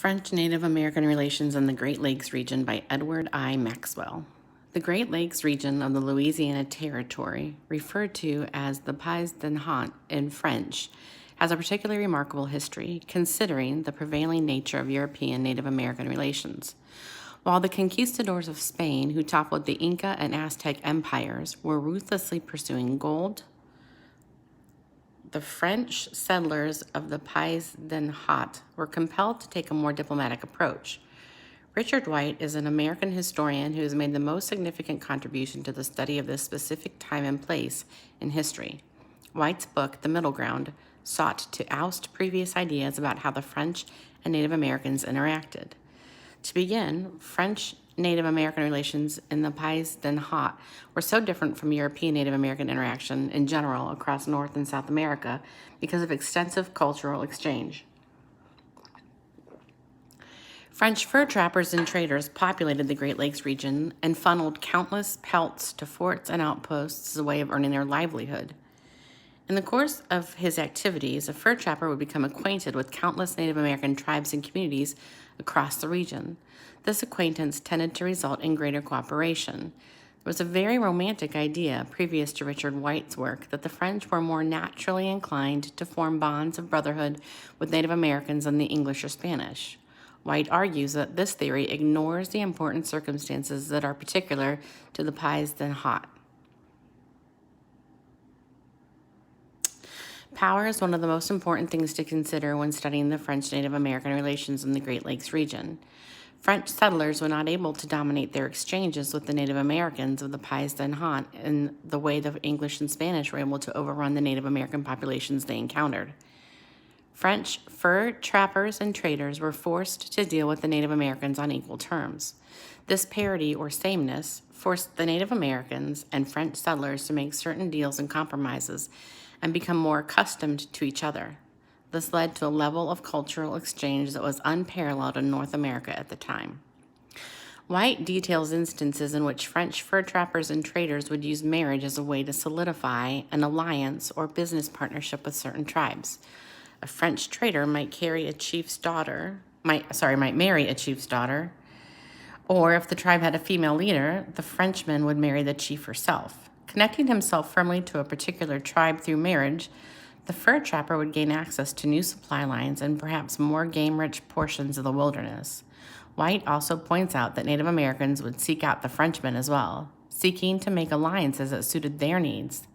French Native American Relations in the Great Lakes Region by Edward I. Maxwell. The Great Lakes region of the Louisiana Territory, referred to as the Pays d'Enhaut in French, has a particularly remarkable history, considering the prevailing nature of European Native American relations. While the conquistadors of Spain, who toppled the Inca and Aztec empires, were ruthlessly pursuing gold, the French settlers of the Pays d'Enhaut were compelled to take a more diplomatic approach. Richard White is an American historian who has made the most significant contribution to the study of this specific time and place in history. White's book, The Middle Ground, sought to oust previous ideas about how the French and Native Americans interacted. To begin, French Native American relations in the Pays d'Enhaut were so different from European Native American interaction in general across North and South America because of extensive cultural exchange. French fur trappers and traders populated the Great Lakes region and funneled countless pelts to forts and outposts as a way of earning their livelihood. In the course of his activities, a fur trapper would become acquainted with countless Native American tribes and communities across the region. This acquaintance tended to result in greater cooperation. It was a very romantic idea previous to Richard White's work that the French were more naturally inclined to form bonds of brotherhood with Native Americans than the English or Spanish. White argues that this theory ignores the important circumstances that are particular to the Pays d'Enhaut. Power is one of the most important things to consider when studying the French Native American relations in the Great Lakes region. French settlers were not able to dominate their exchanges with the Native Americans of the Pays d'Enhaut in the way the English and Spanish were able to overrun the Native American populations they encountered. French fur trappers and traders were forced to deal with the Native Americans on equal terms. This parity or sameness forced the Native Americans and French settlers to make certain deals and compromises and become more accustomed to each other. This led to a level of cultural exchange that was unparalleled in North America at the time. White details instances in which French fur trappers and traders would use marriage as a way to solidify an alliance or business partnership with certain tribes. A French trader might marry a chief's daughter, or if the tribe had a female leader, the Frenchman would marry the chief herself. Connecting himself firmly to a particular tribe through marriage, the fur trapper would gain access to new supply lines and perhaps more game-rich portions of the wilderness. White also points out that Native Americans would seek out the Frenchmen as well, seeking to make alliances that suited their needs.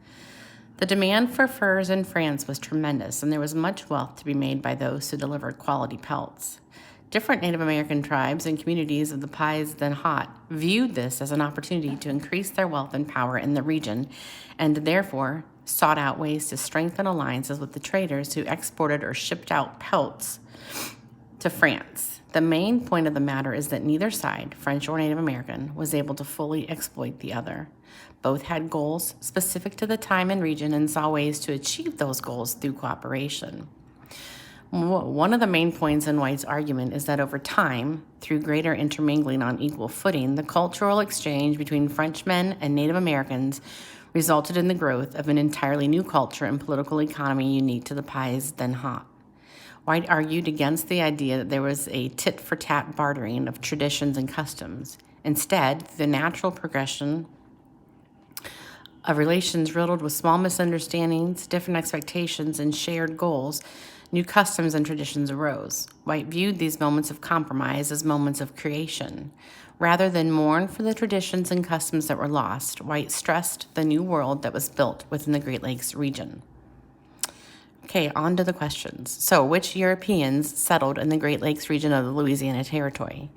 The demand for furs in France was tremendous, and there was much wealth to be made by those who delivered quality pelts. Different Native American tribes and communities of the Pays d'Enhaut viewed this as an opportunity to increase their wealth and power in the region, and therefore sought out ways to strengthen alliances with the traders who exported or shipped out pelts to France. The main point of the matter is that neither side, French or Native American, was able to fully exploit the other. Both had goals specific to the time and region and saw ways to achieve those goals through cooperation. One of the main points in White's argument is that over time, through greater intermingling on equal footing, the cultural exchange between Frenchmen and Native Americans resulted in the growth of an entirely new culture and political economy unique to the Pays d'Enhaut. White argued against the idea that there was a tit-for-tat bartering of traditions and customs. Instead, the natural progression of relations riddled with small misunderstandings, different expectations, and shared goals, new customs and traditions arose. White viewed these moments of compromise as moments of creation. Rather than mourn for the traditions and customs that were lost, White stressed the new world that was built within the Great Lakes region. Okay, on to the questions. So, which Europeans settled in the Great Lakes region of the Louisiana Territory?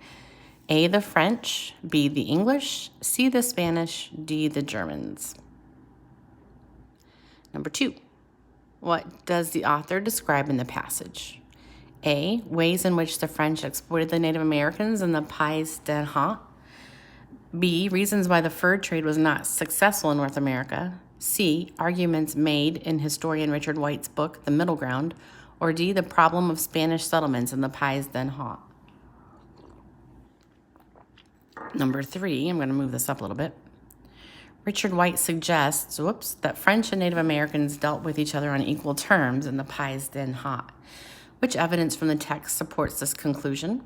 A, the French, B, the English, C, the Spanish, D, the Germans. Number 2, what does the author describe in the passage? A, ways in which the French exploited the Native Americans in the Pays d'Enhaut. B, reasons why the fur trade was not successful in North America. C, arguments made in historian Richard White's book, The Middle Ground. Or D, the problem of Spanish settlements in the Pays d'Enhaut. Number 3, I'm going to move this up a little bit. Richard White suggests, that French and Native Americans dealt with each other on equal terms in the Pays d'Enhaut. Which evidence from the text supports this conclusion?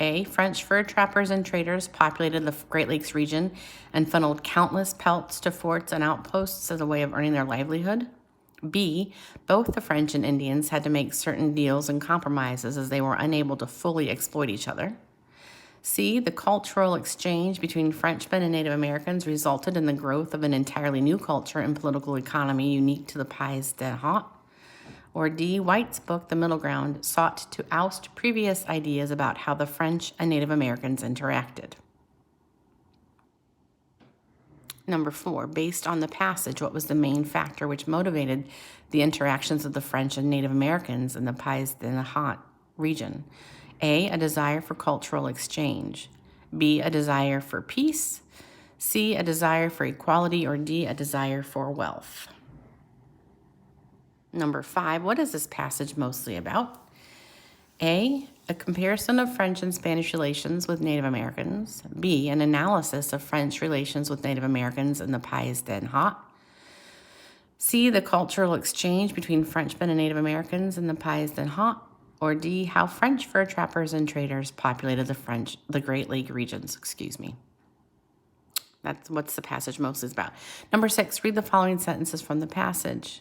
A. French fur trappers and traders populated the Great Lakes region and funneled countless pelts to forts and outposts as a way of earning their livelihood. B. Both the French and Indians had to make certain deals and compromises as they were unable to fully exploit each other. C. The cultural exchange between Frenchmen and Native Americans resulted in the growth of an entirely new culture and political economy unique to the Pays des Hauts. Or D. White's book, The Middle Ground, sought to oust previous ideas about how the French and Native Americans interacted. Number 4, based on the passage, what was the main factor which motivated the interactions of the French and Native Americans in the Pays des Hauts region? A. A desire for cultural exchange. B. A desire for peace. C. A desire for equality. Or D. A desire for wealth. Number 5, what is this passage mostly about? A. A comparison of French and Spanish relations with Native Americans. B. An analysis of French relations with Native Americans in the Pays des Hauts. C. The cultural exchange between Frenchmen and Native Americans in the Pays des Hauts. Or D. How French fur trappers and traders populated the Great Lake regions. That's what's the passage mostly about. Number 6, read the following sentences from the passage.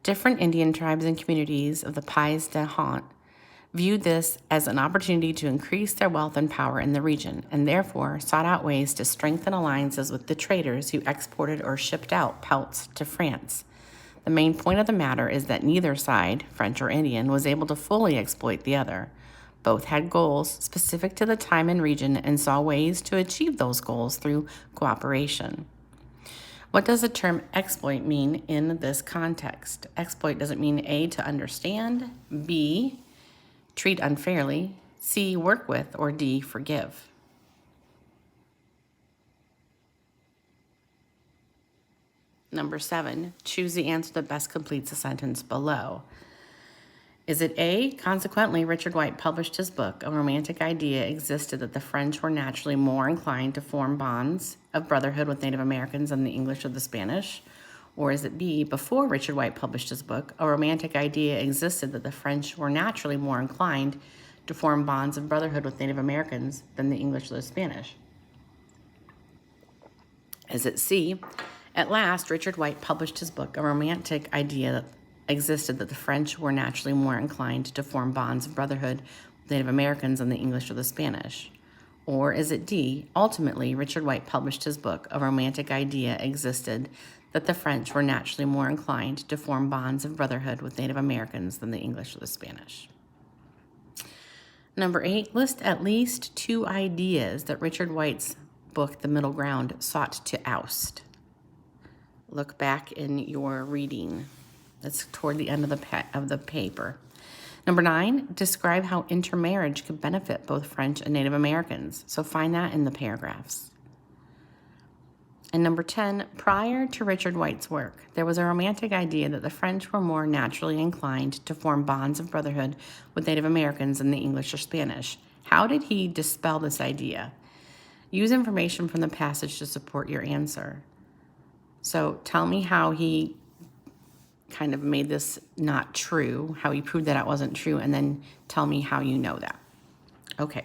Different Indian tribes and communities of the Pays des Hauts viewed this as an opportunity to increase their wealth and power in the region, and therefore sought out ways to strengthen alliances with the traders who exported or shipped out pelts to France. The main point of the matter is that neither side, French or Indian, was able to fully exploit the other. Both had goals specific to the time and region and saw ways to achieve those goals through cooperation. What does the term exploit mean in this context? Exploit doesn't mean A, to understand, B, treat unfairly, C, work with, or D, forgive. Number 7, choose the answer that best completes the sentence below. Is it A, consequently, Richard White published his book, A Romantic Idea existed that the French were naturally more inclined to form bonds of brotherhood with Native Americans than the English or the Spanish? Or is it B, before Richard White published his book, a romantic idea existed that the French were naturally more inclined to form bonds of brotherhood with Native Americans than the English or the Spanish? Is it C, at last, Richard White published his book, A Romantic Idea that existed that the French were naturally more inclined to form bonds of brotherhood with Native Americans than the English or the Spanish? Or is it D, ultimately, Richard White published his book, A Romantic Idea existed that the French were naturally more inclined to form bonds of brotherhood with Native Americans than the English or the Spanish? Number 8, list at least 2 ideas that Richard White's book, The Middle Ground, sought to oust. Look back in your reading. That's toward the end of the paper. Number 9, describe how intermarriage could benefit both French and Native Americans. So find that in the paragraphs. And number 10, prior to Richard White's work, there was a romantic idea that the French were more naturally inclined to form bonds of brotherhood with Native Americans than the English or Spanish. How did he dispel this idea? Use information from the passage to support your answer. So tell me how he kind of made this not true, how he proved that it wasn't true, and then tell me how you know that. Okay,